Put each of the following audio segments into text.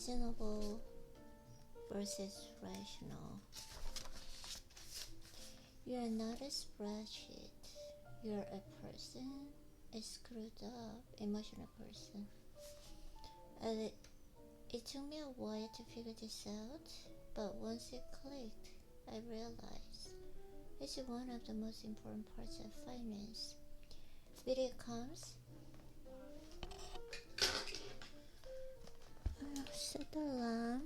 reasonable versus rational. You are not a spreadsheet. You are a person, a screwed up, emotional person. It took me a while to figure this out, but once it clicked, I realized it's one of the most important parts of finance. With it comes set the alarm.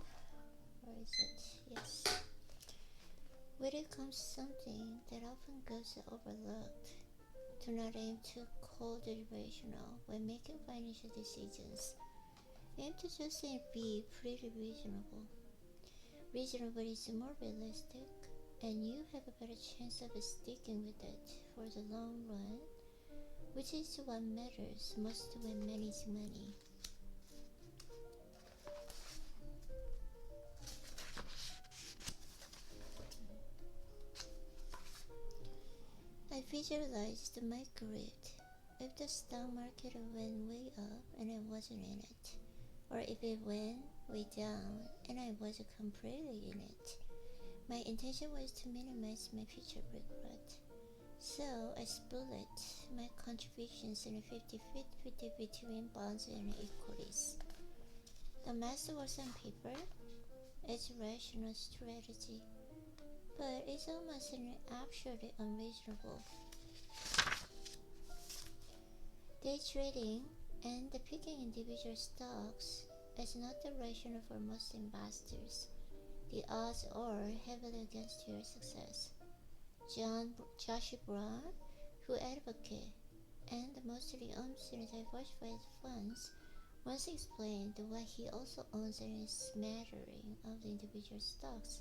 Where is it? Yes. With it comes something that often goes overlooked. Do not aim too cold or rational when making financial decisions. Aim to just be pretty reasonable. Reasonable is more realistic, and you have a better chance of sticking with it for the long run, which is what matters most when managing money. I visualized my grid. If the stock market went way up and I wasn't in it, or if it went way down and I wasn't completely in it, my intention was to minimize my future regret. So I split my contributions in a 50-50 between bonds and equities. The math was on paper. It's a rational strategy, but it's almost absolutely unreasonable. Day trading and picking individual stocks is not the rationale for most investors. The odds are heavily against your success. Josh Brown, who advocates and mostly owns diversified funds, once explained why he also owns a smattering of the individual stocks.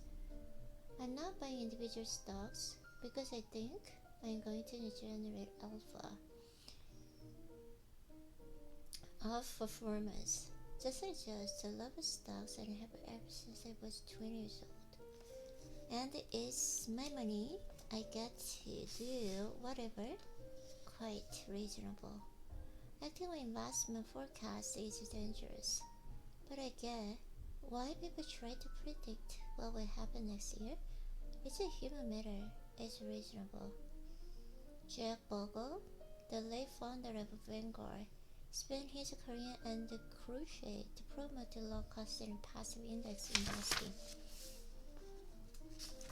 I'm not buying individual stocks because I think I'm going to generate alpha performance. Just I just love stocks and have ever since I was 20 years old. And it's my money. I get to do whatever. Quite reasonable. Acting on investment forecast is dangerous. But I get why people try to predict what will happen next year. It's a human matter. It's reasonable. Jack Bogle, the late founder of Vanguard, spent his career on the crusade to promote the low-cost and passive index investing.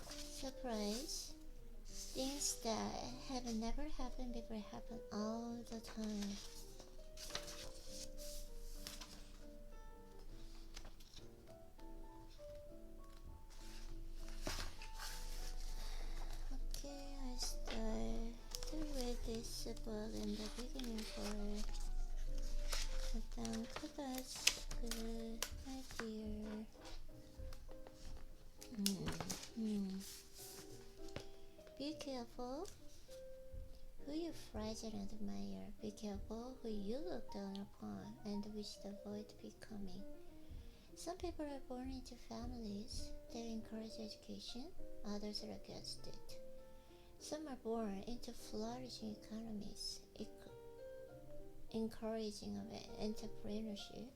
Surprise! Things that have never happened before happen all the time. Okay, I started to read this book in the beginning for 일단 그 idea. Be careful who you praise and admire. Be careful who you look down upon and wish to avoid becoming. Some people are born into families that encourage education, others are against it. Some are born into flourishing economies, encouraging of entrepreneurship.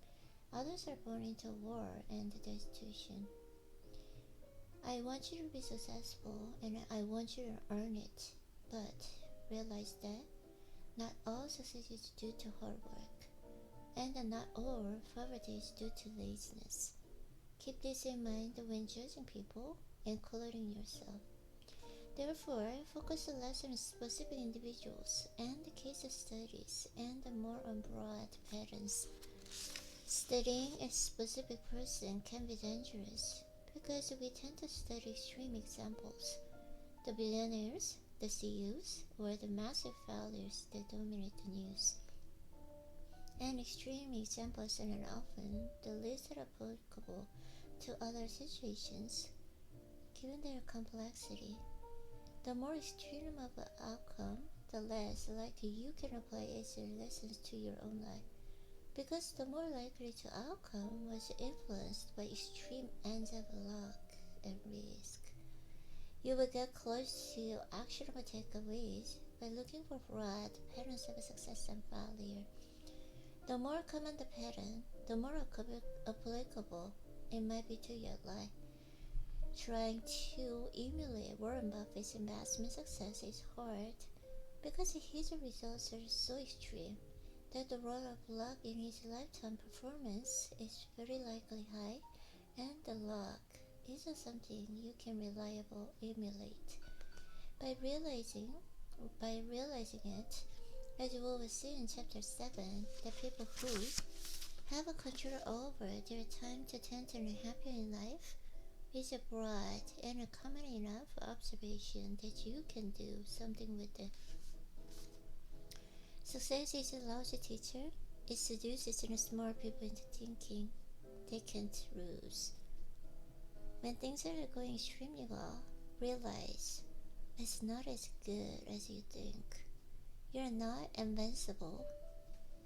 Others are born into war and destitution. I want you to be successful and I want you to earn it, but realize that not all success is due to hard work, and not all poverty is due to laziness. Keep this in mind when judging people, including yourself. Therefore, focus less on specific individuals and case studies and more on broad patterns. Studying a specific person can be dangerous because we tend to study extreme examples, the billionaires, the CEOs, or the massive failures that dominate the news. And extreme examples are often the least applicable to other situations, given their complexity. The more extreme of the outcome, the less likely you can apply its lessons to your own life, because the more likely the outcome was influenced by extreme ends of luck and risk. You will get close to actionable takeaways by looking for broad patterns of success and failure. The more common the pattern, the more applicable it might be to your life. Trying to emulate Warren Buffett's investment success is hard because his results are so extreme that the role of luck in his lifetime performance is very likely high, and the luck isn't something you can reliably emulate. By realizing it, as we will see in chapter 7, the people who have a control over their time to tend to be happier in life is a broad and a common enough observation that you can do something with it. Success is a lousy teacher. It seduces and smart people into thinking they can't lose. When things are going extremely well, realize it's not as good as you think. You're not invincible.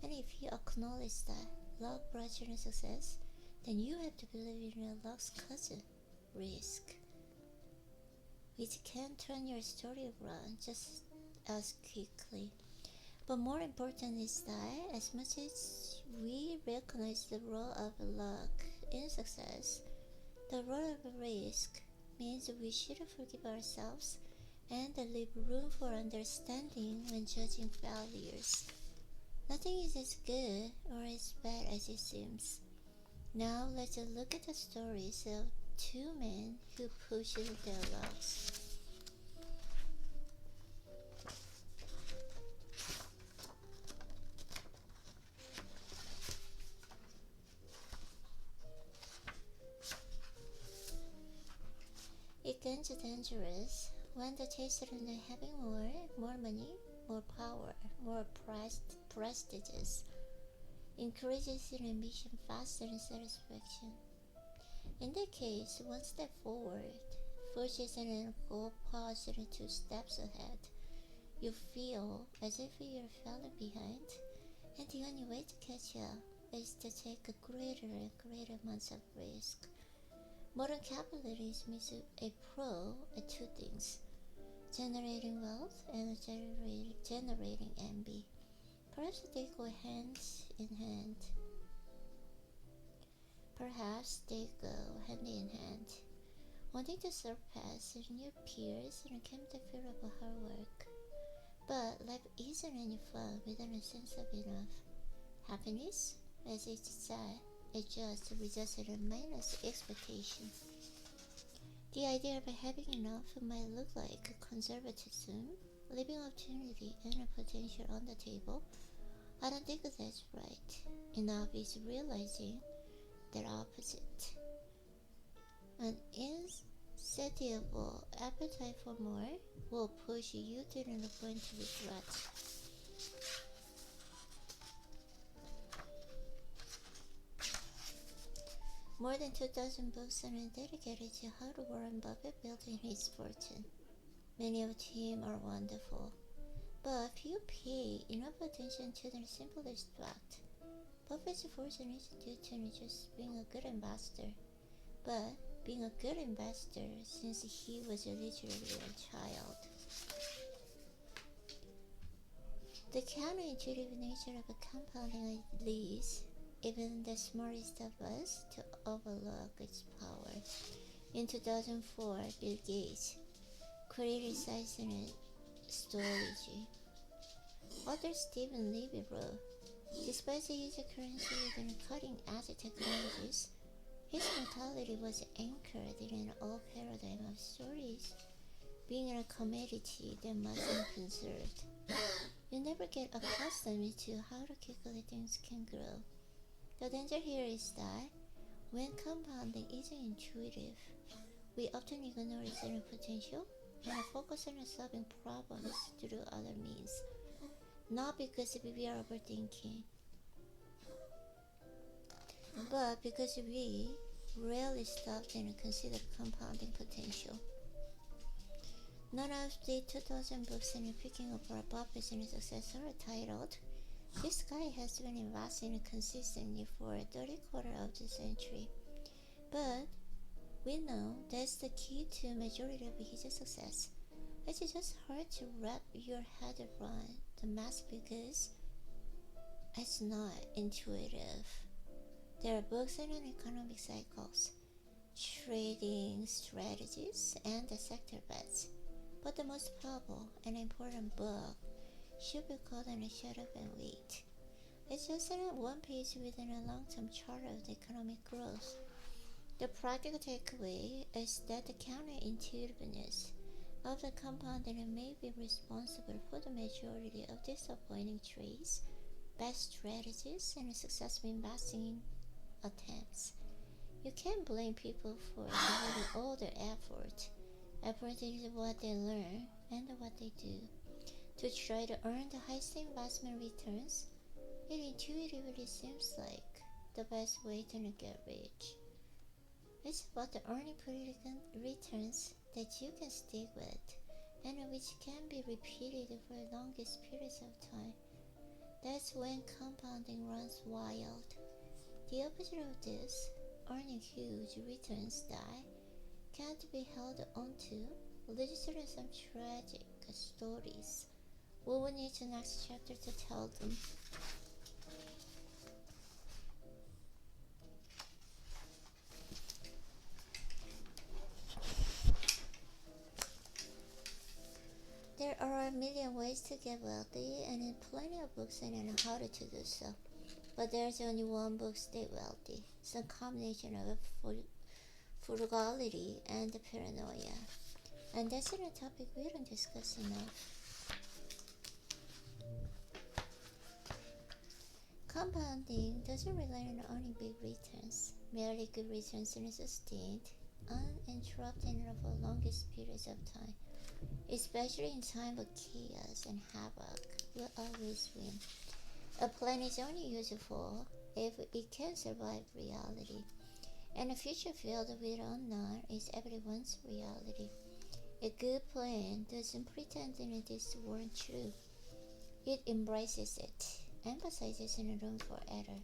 And if you acknowledge that luck brought you success, then you have to believe in your luck's cousin, risk, which can turn your story around just as quickly. But more important is that as much as we recognize the role of luck in success, the role of risk means we should forgive ourselves and leave room for understanding when judging failures. Nothing is as good or as bad as it seems. Now let's look at the stories of two men who pushed their lucks. It gets dangerous when the taste of having more money, more power, more prestigious increases in ambition faster than satisfaction. In that case, one step forward pushes an goalpost 2 steps ahead. You feel as if you're falling behind, and the only way to catch up is to take a greater and greater amounts of risk. Modern capitalism is a pro at two things: generating wealth and generating envy. Perhaps they go hand in hand. Wanting to surpass your peers can be the fear of hard work. But life isn't any fun without a sense of enough. Happiness, as it's said, is just results in a minus expectation. The idea of having enough might look like conservatism, leaving opportunity and a potential on the table. I don't think that's right. Enough is realizing the opposite. An insatiable appetite for more will push you to the point of regret. More than 2,000 books are dedicated to how Warren Buffett built his fortune. Many of them are wonderful, but if you pay enough attention to the simplest fact, Buffett's fortune is due to just being a good investor, but being a good investor since he was literally a child. The counterintuitive nature of compounding leads even the smartest of us to overlook its power. In 2004, Bill Gates created Seismic Storage. Author Stephen Levy wrote, despite the use of currency and cutting-edge technologies, his mentality was anchored in an old paradigm of stories being a commodity that must be conserved. You never get accustomed to how quickly things can grow. The danger here is that when compounding isn't intuitive, we often ignore its inner potential and focus on solving problems through other means, not because we are overthinking, but because we rarely stop and consider compounding potential. None of the 2,000 books in picking up Buffett's successor are titled, "This guy has been investing consistently for a 30-quarter of the century." But we know that's the key to majority of his success. It's just hard to wrap your head around the math because It's not intuitive. There are books on economic cycles, trading strategies, and the sector bets. But the most powerful and important book should be called on a Shut Up and Wait. It's just on one page within a long-term chart of the economic growth. The practical takeaway is that the counterintuitiveness of the compounding may be responsible for the majority of disappointing trades, bad strategies, and successful investing attempts. You can't blame people for devoting all their effort. Effort is what they learn and what they do. To try to earn the highest investment returns, it intuitively seems like the best way to get rich. It's about the earning returns that you can stick with and which can be repeated for the longest periods of time. That's when compounding runs wild. The opposite of this, earning huge returns that can't be held onto, leads to some tragic stories. We will need the next chapter to tell them. There are a million ways to get wealthy and plenty of books on how to do so. But there's only one book stay wealthy. It's a combination of frugality and paranoia. And that's a topic we don't discuss enough. Compounding doesn't rely on earning big returns. Merely good returns are sustained, uninterrupted for the longest periods of time. Especially in time of chaos and havoc, will always win. A plan is only useful if it can survive reality. And a future filled with unknown is everyone's reality. A good plan doesn't pretend that it is weren't true. It embraces it, emphasizes in room for error.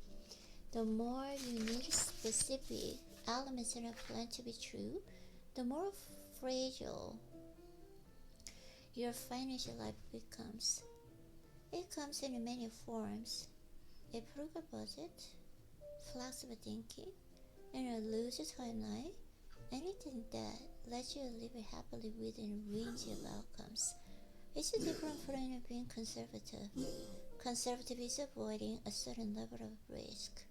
The more you need specific elements in a plan to be true, the more fragile your financial life becomes. It comes in many forms: a frugal budget, flexible thinking, and a loose timeline. Anything that lets you live happily within a range of outcomes. It's different from being conservative. Conservative is avoiding a certain level of risk.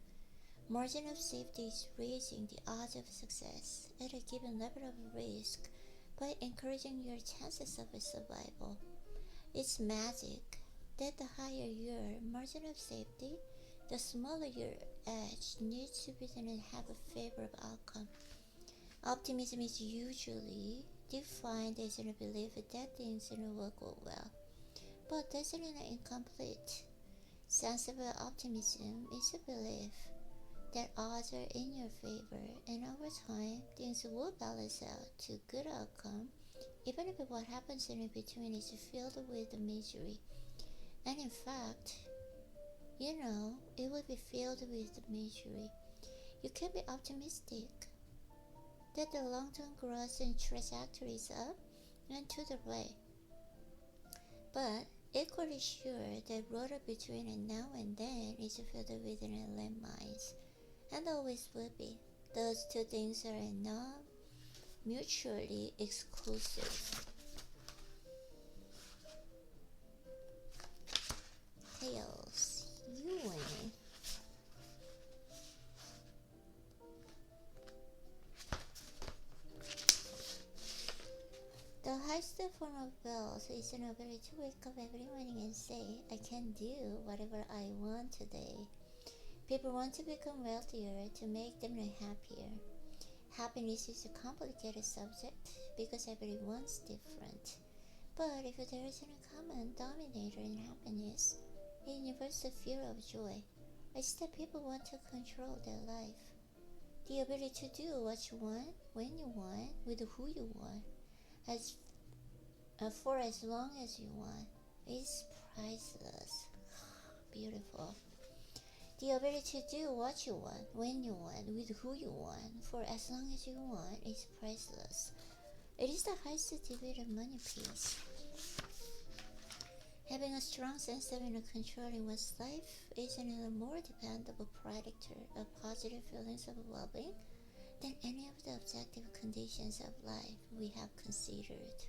Margin of safety is raising the odds of success at a given level of risk by encouraging your chances of survival. It's magic that the higher your margin of safety, the smaller your edge needs to be to have a favorable outcome. Optimism is usually defined as a belief that things will go well, but that's an incomplete. Sensible optimism is a belief that odds are in your favor, and over time things will balance out to good outcome, even if what happens in between is filled with misery. And in fact, it will be filled with misery. You can be optimistic that the long-term growth and trajectory is up and to the right, but equally sure the road between now and then is filled with landmines, and always will be. Those two things are not mutually exclusive. Tails, you win. The highest form of wealth is an ability to wake up every morning and say, I can do whatever I want today. People want to become wealthier to make them happier. Happiness is a complicated subject because everyone's different. But if there is a common denominator in happiness, a universal fear of joy, it's that people want to control their life. The ability to do what you want, when you want, with who you want, for as long as you want, is priceless. Beautiful. The ability to do what you want, when you want, with who you want, for as long as you want, is priceless. It is the highest degree of money peace. Having a strong sense of inner control in one's life is a more dependable predictor of positive feelings of well-being than any of the objective conditions of life we have considered.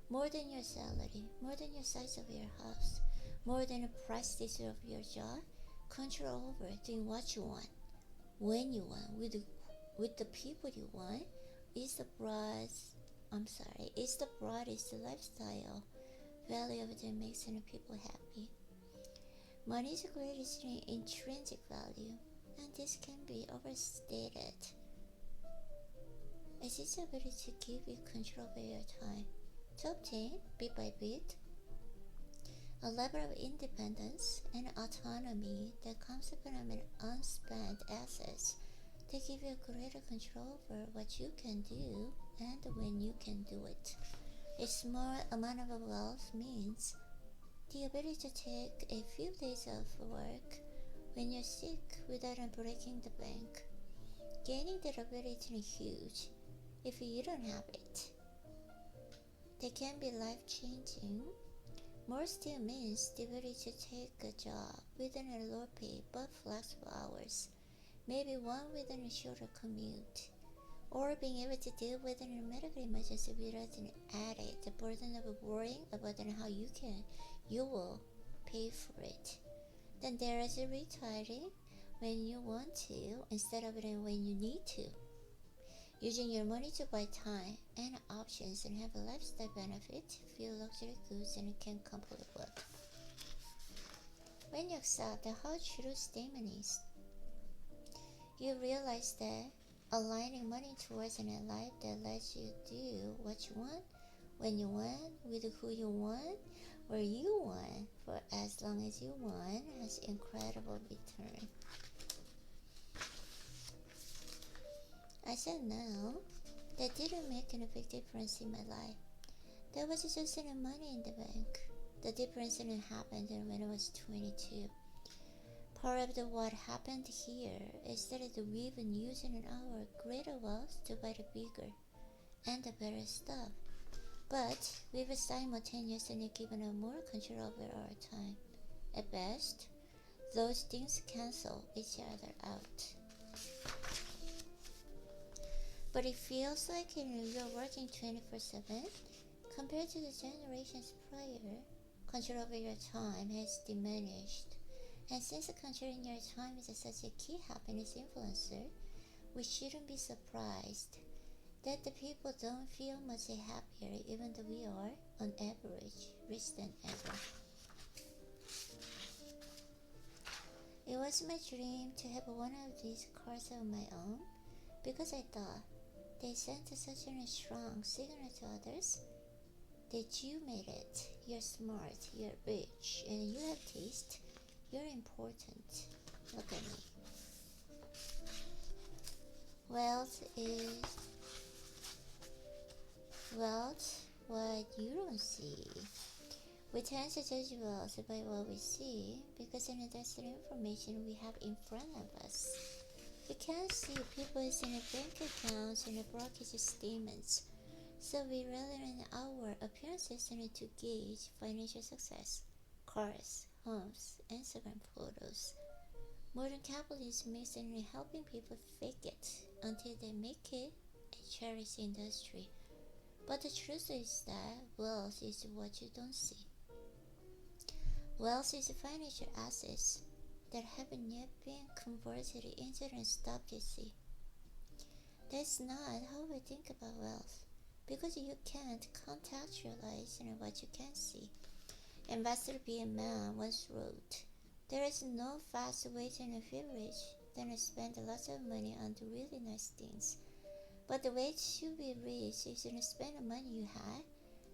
More than your salary, more than your size of your house, more than the prestige of your job, control over doing what you want, when you want, with the people you want, is the broadest lifestyle value that makes people happy. Money is the greatest intrinsic value, and this can be overstated, as its ability to give you control over your time, to obtain, bit by bit, a level of independence and autonomy that comes from unspent assets that give you greater control over what you can do and when you can do it. A small amount of wealth means the ability to take a few days off work when you're sick without breaking the bank. Gaining that ability is huge if you don't have it. They can be life-changing. More still means the ability to take a job within a low pay but flexible hours, maybe one within a shorter commute, or being able to deal with a medical emergency without an added burden of worrying about how you will pay for it. Then there is retiring when you want to instead of when you need to. Using your money to buy time and options and have a lifestyle benefit, feel luxury goods and can complete with. When you accept how true statement is, you realize that aligning money towards a life that lets you do what you want, when you want, with who you want, where you want, for as long as you want, has incredible return. I said no, that didn't make a big difference in my life. There was just enough money in the bank. The difference didn't happen when I was 22. Part of what happened here is that we've been using our greater wealth to buy the bigger and the better stuff, but we've simultaneously given more control over our time. At best, those things cancel each other out. But it feels like you're working 24/7 compared to the generations prior. Control over your time has diminished. And since controlling your time is such a key happiness influencer, we shouldn't be surprised that the people don't feel much happier even though we are, on average, rich than ever. It was my dream to have one of these cars of my own because I thought they sent such a strong signal to others that you made it, you're smart, you're rich, and you have taste. You're important. Look at me. Wealth is what you don't see. We tend to judge wealth by what we see because that's the information we have in front of us. We can't see people's bank accounts and brokerage statements, so we rely on our appearances to gauge financial success. Cars, homes, Instagram photos. Modern capitalism makes helping people fake it until they make it a cherished industry. But the truth is that wealth is what you don't see. Wealth is financial assets that haven't yet been converted into the stuff you see. That's not how we think about wealth, because you can't contextualize what you can see. Ambassador B. Mann once wrote, "There is no faster way to feel rich than to spend lots of money on the really nice things. But the way to be rich is to spend the money you have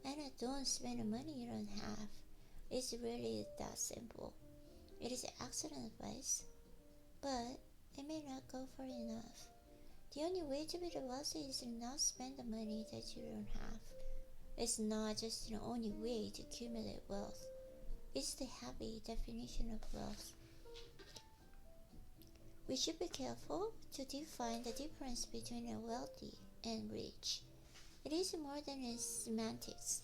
and don't spend the money you don't have." It's really that simple. It is excellent advice, but it may not go far enough. The only way to be wealthy is to not spend the money that you don't have. It's not just the only way to accumulate wealth. It's the happy definition of wealth. We should be careful to define the difference between wealthy and rich. It is more than semantics.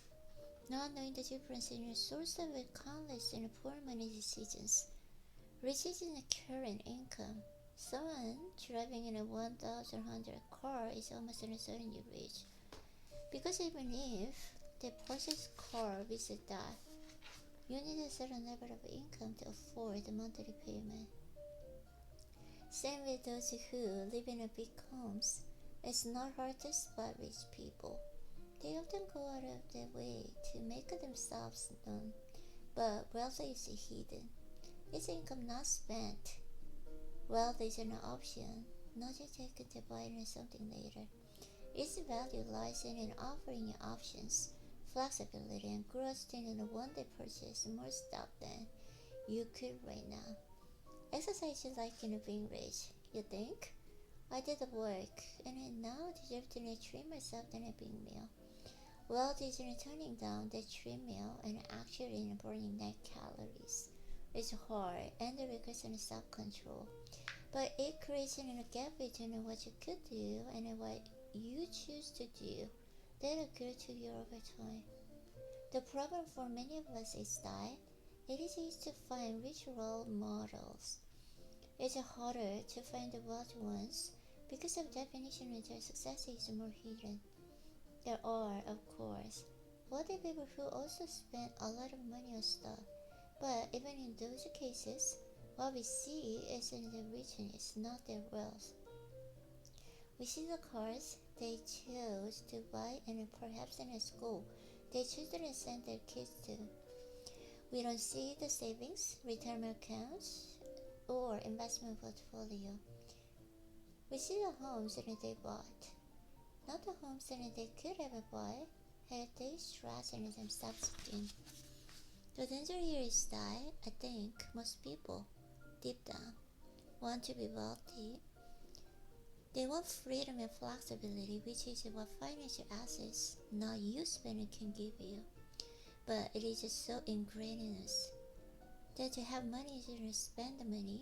not knowing the difference in your source of countless and poor money decisions. Riches in a current income. Someone driving in a 1,100 car is almost certainly rich. Because even if they purchase car with that, you need a certain level of income to afford the monthly payment. Same with those who live in a big homes. It's not hard to spot rich people. They often go out of their way to make themselves known, but wealth is hidden. It's income not spent. Wealth is an option, not just taken to buy something later. Its value lies in offering you options, flexibility, and growth in one day purchase more stuff than you could right now. Exercise is like being rich, you think? I did the work, and I now deserve to treat myself than a big meal. Wealth is turning down the treadmill and actually burning net calories. It's hard and it requires self-control, but it creates a gap between what you could do and what you choose to do that occur to you over time. The problem for many of us is that it is easy to find rich role models. It's harder to find the wealthy ones because of definition their success is more hidden. There are, of course, wealthy people who also spend a lot of money on stuff, but even in those cases, what we see is in their richness, not their wealth. We see the cars they chose to buy and perhaps in a school they choose to send their kids to. We don't see the savings, retirement accounts, or investment portfolio. We see the homes that they bought, not the homes that they could ever buy had they stressing themselves in. The danger here is that I think most people, deep down, want to be wealthy. They want freedom and flexibility, which is what financial assets, not you spending, can give you. But it is just so ingrained in us that to have money is to spend the money,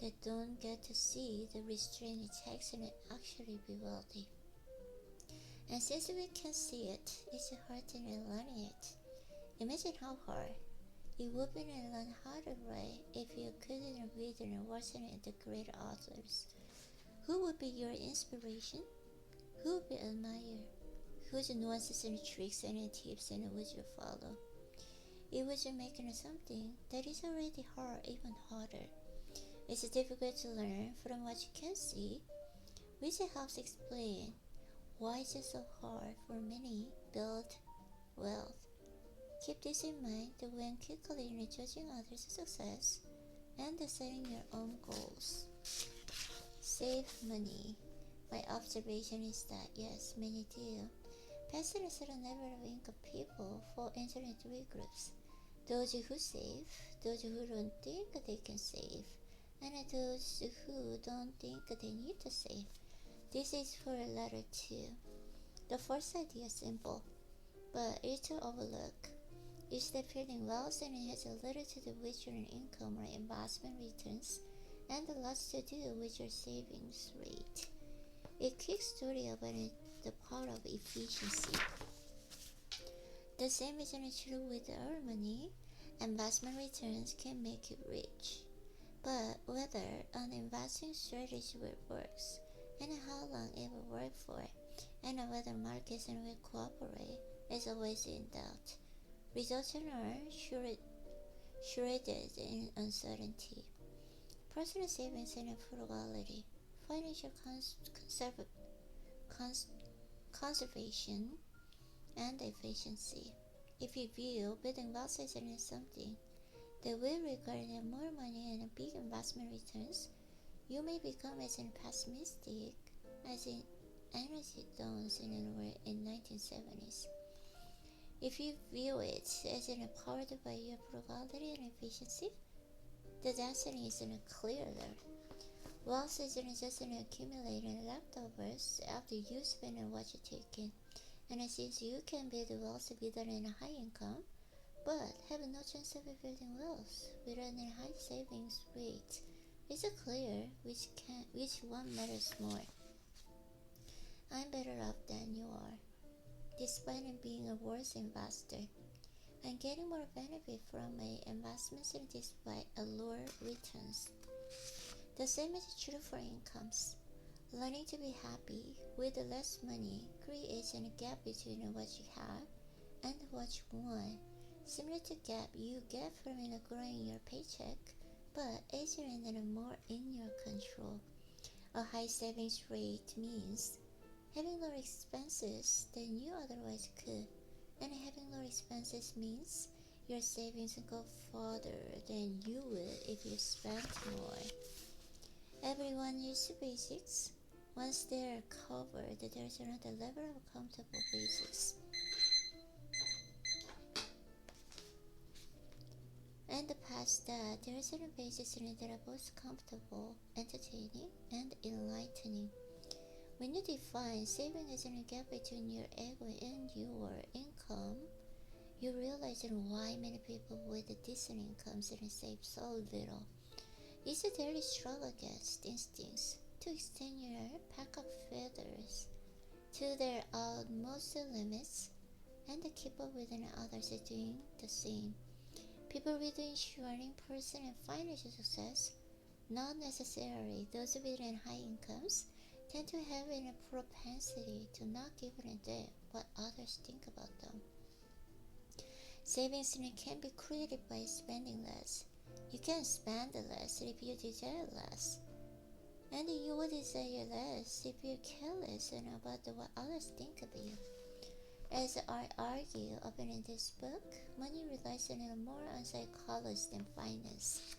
that don't get to see the restraint it takes and actually be wealthy. And since we can see it, it's hard to learn it. Imagine how hard it would be to learn how to write if you couldn't read and watch the great authors. Who would be your inspiration? Who would you admire? Whose nuances and tricks and tips and would you follow? It would make something that is already hard even harder. It's difficult to learn from what you can see, which helps explain why it's so hard for many build wealth. Keep this in mind when calculating judging others' success and setting your own goals. Save money. My observation is that yes, many do. Past a certain level of income people fall into three groups. Those who save, those who don't think they can save, and those who don't think they need to save. This is for letter 2. The first idea is simple, but it's to overlook. Is that feeling wealth and it has a little to do with your income or investment returns, and lots to do with your savings rate. A quick story about the power of efficiency. The same is true with our money. Investment returns can make you rich, but whether an investing strategy will work, and how long it will work for, and whether markets will cooperate is always in doubt. Results are shrouded in uncertainty. Personal savings and frugality, financial conservation, and efficiency. If you view building wealth as something that will require more money and big investment returns, you may become as pessimistic as energy dons in 1970s. If you view it as powered by your frugality and efficiency, the destiny is clearer. Wealth isn't just accumulating leftovers after you spend what you take in. And since you can build wealth without a high income, but have no chance of building wealth without a high savings rate, it's clear which one matters more. I'm better off than you are, despite being a worse investor. and getting more benefit from my investments despite a lower returns. The same is true for incomes. Learning to be happy with less money creates a gap between what you have and what you want, similar to gap you get from growing your paycheck, but easier and more in your control. A high savings rate means having lower expenses than you otherwise could, and having lower expenses means your savings go further than you would if you spent more. Everyone uses basics. Once they are covered, there is another level of comfortable basics. And past that, there is a basis that are both comfortable, entertaining, and enlightening. When you define saving as a gap between your ego and your income, you realize why many people with decent incomes save so little. It's a daily struggle against instincts to extend your pack of feathers to their utmost limits and keep up with others doing the same. People with ensuring personal and financial success, not necessarily those with high incomes, tend to have a propensity to not give a damn what others think about them. Savings can be created by spending less. You can spend less if you desire less, and you will desire less if you care less about what others think of you. As I argue often in this book, money relies more on psychology than finance.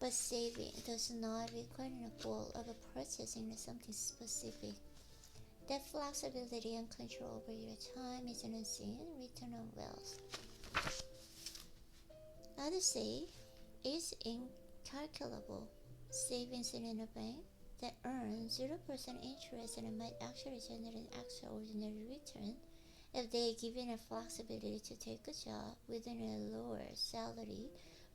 But saving does not require a goal of purchasing something specific. That flexibility and control over your time is an unseen return on wealth. Others say it's incalculable. Savings in a bank that earns 0% interest and might actually generate an extraordinary return if they are given a flexibility to take a job within a lower salary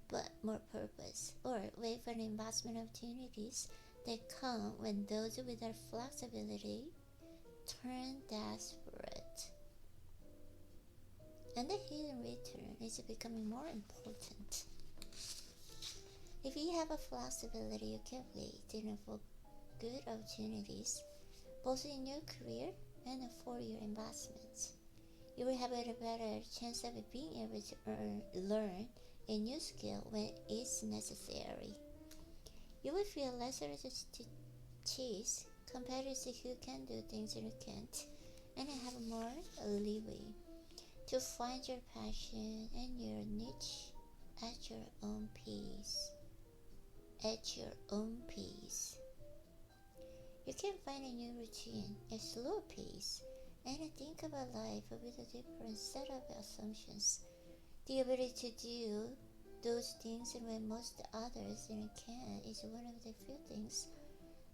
but more purpose, or wait for investment opportunities that come when those without flexibility turn desperate. And the hidden return is becoming more important. If you have a flexibility, you can wait for good opportunities, both in your career and for your investments. You will have a better chance of being able to learn a new skill when it's necessary. You will feel less urged to chase competitors who can do things you can't, and have more leeway to find your passion and your niche at your own pace. At your own pace. You can find a new routine, a slow pace, and think about life with a different set of assumptions. The ability to do those things when most others can is one of the few things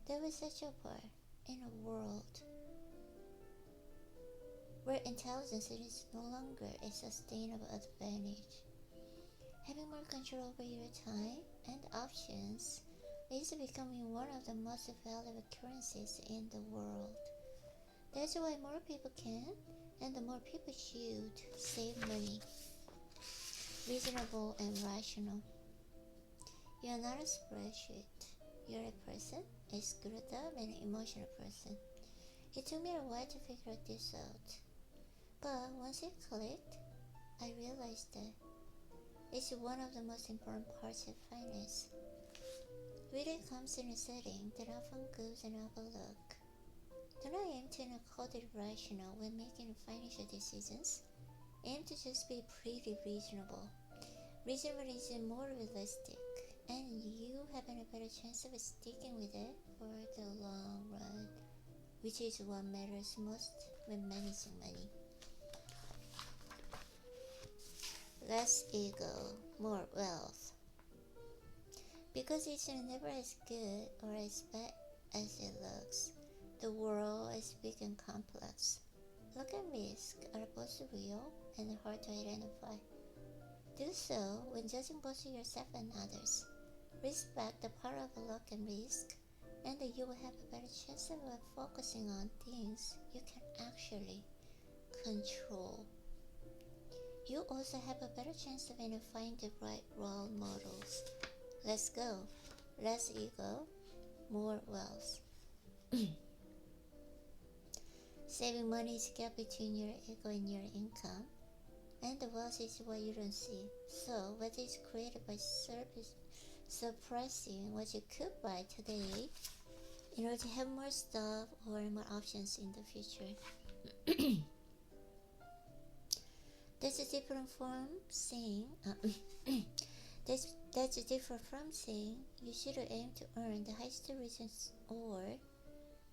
that will set you apart in a world where intelligence is no longer a sustainable advantage. Having more control over your time and options is becoming one of the most valuable currencies in the world. That's why more people can, and the more people should, save money. Reasonable and rational. You're not a spreadsheet. You're a person, a screwed up and emotional person. It took me a while to figure this out. But once it clicked, I realized that it's one of the most important parts of finance. Really comes in a setting that often goes overlooked. Do not aim to call it rational when making financial decisions. Aim to just be pretty reasonable. Reasonable is more realistic, and you have a better chance of sticking with it for the long run, which is what matters most when managing money. Less ego, more wealth. Because it's never as good or as bad as it looks. The world is big and complex. Luck and risk are both real and hard to identify. Do so when judging both yourself and others. Respect the power of luck and risk, and you will have a better chance of focusing on things you can actually control. you also have a better chance of identifying the right role models. Let's go. Less ego, more wealth. Saving money is the gap between your ego and your income, and the wealth is what you don't see. So, whether it's created by suppressing what you could buy today in order to have more stuff or more options in the future. That's a different from saying that's different from saying you should aim to earn the highest reasons or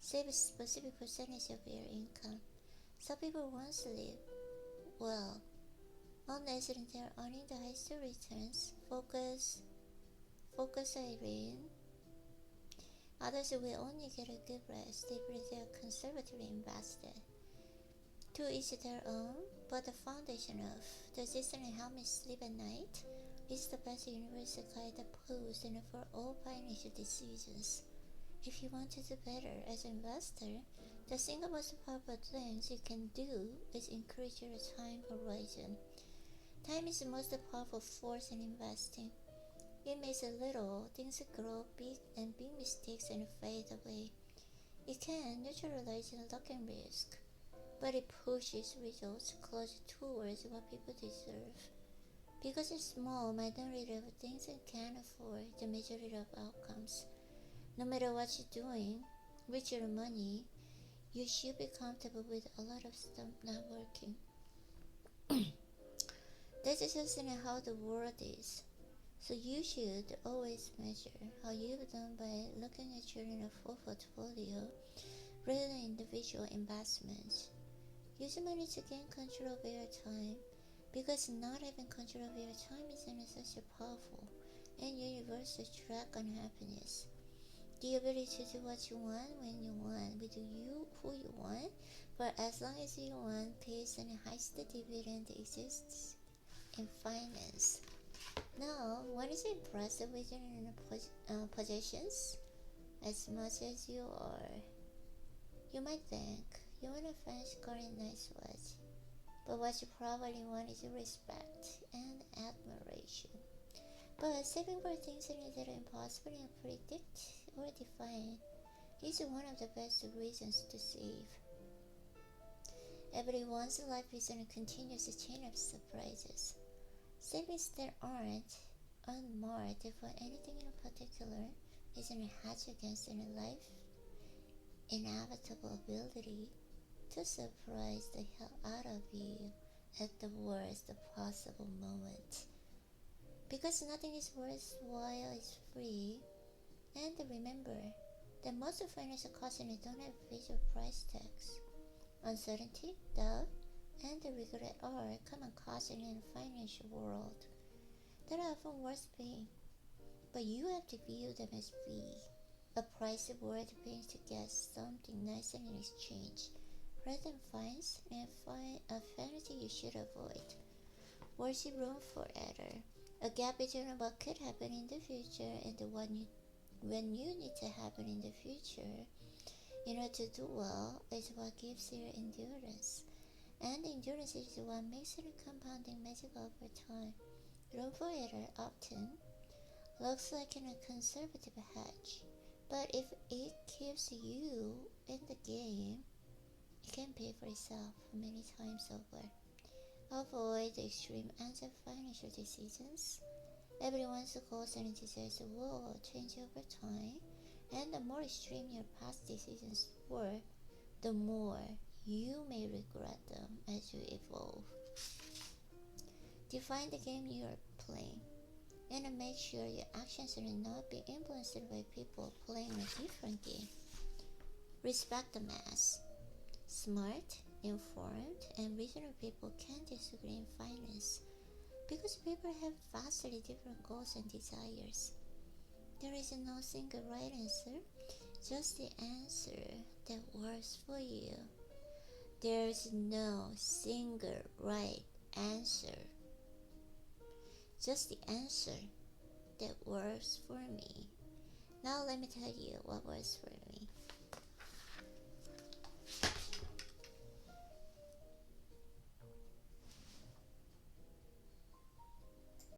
save a specific percentage of your income. Some people want to live well, unless they're earning the highest returns. Focus Irene. Others will only get a good rest if they are conservatively invested. To each their own, but the foundation of does this help me sleep at night is the best universal guide that pose and for all financial decisions. If you want to do better as an investor, the single most powerful things you can do is increase your time horizon. Time is the most powerful force in investing. It makes little things grow big and big mistakes and fade away. It can neutralize luck and risk, but it pushes results closer towards what people deserve. Because a small minority of things can afford the majority of outcomes. No matter what you're doing with your money, you should be comfortable with a lot of stuff not working. This is just how the world is. So you should always measure how you've done by looking at your full portfolio rather than individual investments. Use money to gain control of your time, because not having control of your time isn't such a powerful and universal track on happiness. The ability to do what you want when you want, with you who you want, for as long as you want, pays and a highest dividend exists in finance. Now, one is impressed with your possessions as much as you are. You might think you want a fancy car and nice watch, but what you probably want is respect and admiration. But saving for things that are impossible to predict or define is one of the best reasons to save. Everyone's life is in a continuous chain of surprises. Savings that aren't unmarked for anything in particular is a hedge against in life inevitable ability to surprise the hell out of you at the worst possible moment. Because nothing is worthwhile is free, and remember that most of financial costs don't have visual price tags. Uncertainty, doubt, and regret are common costs in the financial world that are often worth paying, but you have to view them as fee, a price worth paying to get something nice in exchange, rather than fines and a penalty you should avoid. Worship room for error. A gap between what could happen in the future and when you need to happen in the future in order to do well is what gives you endurance. And endurance is what makes it a compounding magic over time. Room for error often looks like a conservative hedge, but if it keeps you in the game, it can pay for itself many times over. Avoid the extreme ends of financial decisions. Everyone's goals and desires will change over time, and the more extreme your past decisions were, the more you may regret them as you evolve. Define the game you are playing, and make sure your actions are not being influenced by people playing a different game. Respect the mass. Smart, informed, and reasonable people can disagree in finance because people have vastly different goals and desires. There is no single right answer, just the answer that works for you. There's no single right answer, just the answer that works for me. Now let me tell you what works for me.